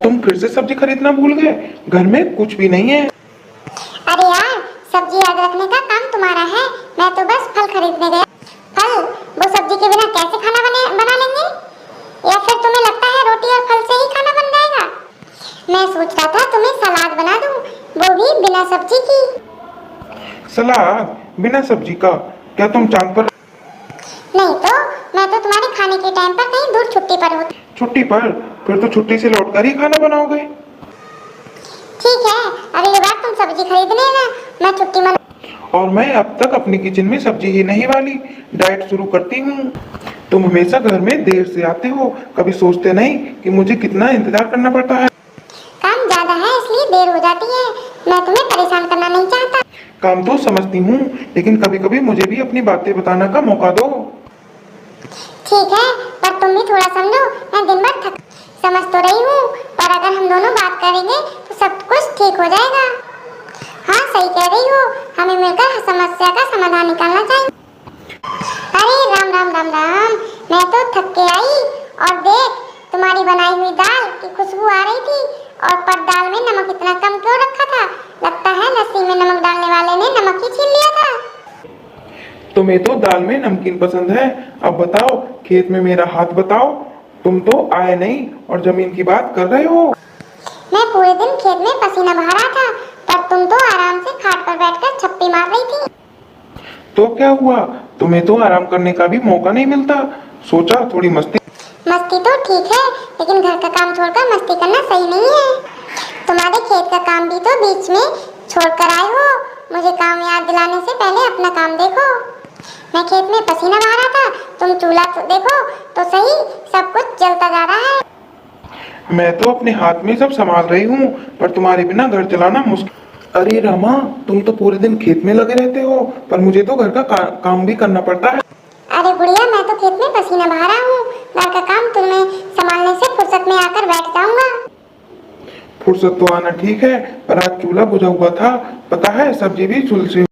तुम फिर से सब्जी खरीदना भूल गए? घर में कुछ भी नहीं है। अरे यार, सब्जी याद रखने का काम तुम्हारा है, मैं तो बस फल खरीदने गया। फल? वो सब्जी के बिना कैसे खाना बना लेंगे? या फिर तुम्हें लगता है रोटी और फल से ही खाना बन जाएगा? मैं सोच रहा था तुम्हें सलाद बना दूं, वो भी बिना सब्जी की। सलाद बिना सब्जी का? क्या तुम चांद पर? नहीं तो, मैं तो तुम्हारे खाने के टाइम पर कहीं दूर छुट्टी पर हूँ। छुट्टी पर? फिर तो छुट्टी से लौटकर ही खाना बनाओगे। ठीक है, अगली बार तुम सब्जी खरीद लेना, मैं छुट्टी मना। और मैं अब तक अपने किचन में सब्जी ही नहीं वाली, डाइट शुरू करती हूँ। तुम हमेशा घर में देर से आते हो, कभी सोचते नहीं कि मुझे कितना इंतजार करना पड़ता है। काम ज्यादा है इसलिए देर हो जाती है, मैं तुम्हें परेशान करना नहीं चाहता। काम तो समझती हूँ, लेकिन कभी कभी मुझे भी अपनी बातें बताने का मौका दो। ठीक है, पर तुम भी थोड़ा समझो, मैं दिन भर थक। समझ तो रही हूँ, पर अगर हम दोनों बात करेंगे तो सब कुछ ठीक हो जाएगा। हाँ, सही कह रही हो, हमें मिलकर समस्या का समाधान निकालना चाहिए। अरे राम राम राम राम, मैं तो थक के आई और देख, तुम्हारी बनाई हुई दाल की खुशबू आ रही थी। और पर दाल में नमक इतना कम क्यों रखा था? लगता है लस्सी में नमक डालने वाले ने नमक ही छीन लिया था। तुम्हें तो दाल में नमकीन पसंद है। अब बताओ, खेत में मेरा हाथ बताओ। तुम तो आए नहीं और जमीन की बात कर रहे हो। मैं पूरे दिन खेत में पसीना बहा रहा था, पर तुम तो आराम से खाट पर बैठकर छप्पी मार रही थी। तो क्या हुआ? तुम्हें तो आराम करने का भी मौका नहीं मिलता। सोचा थोड़ी मस्ती। मस्ती तो ठीक है, लेकिन घर का काम छोड़कर मस्ती करना सही नहीं है। तुम्हारे खेत का काम भी तो बीच में छोड़कर आए हो। मुझे काम याद दिलाने से पहले अपना काम देखो। मैं खेत में पसीना बहा रहा था, तुम चूल्हा तो देखो तो सही, सब कुछ जलता जा रहा है। मैं तो अपने हाथ में सब संभाल रही हूँ, पर तुम्हारे बिना घर चलाना मुश्किल। अरे रामा, तुम तो पूरे दिन खेत में लगे रहते हो, पर मुझे तो घर का काम भी करना पड़ता है। अरे बुढ़िया, मैं तो खेत में पसीना बहा रहा हूँ, घर का काम तुम्हें संभालने से फुर्सत में आकर बैठ जाऊंगा। फुर्सत तो आना ठीक है, पर आज चूल्हा बुझा हुआ था। पता है, सब्जी भी चूल्हे से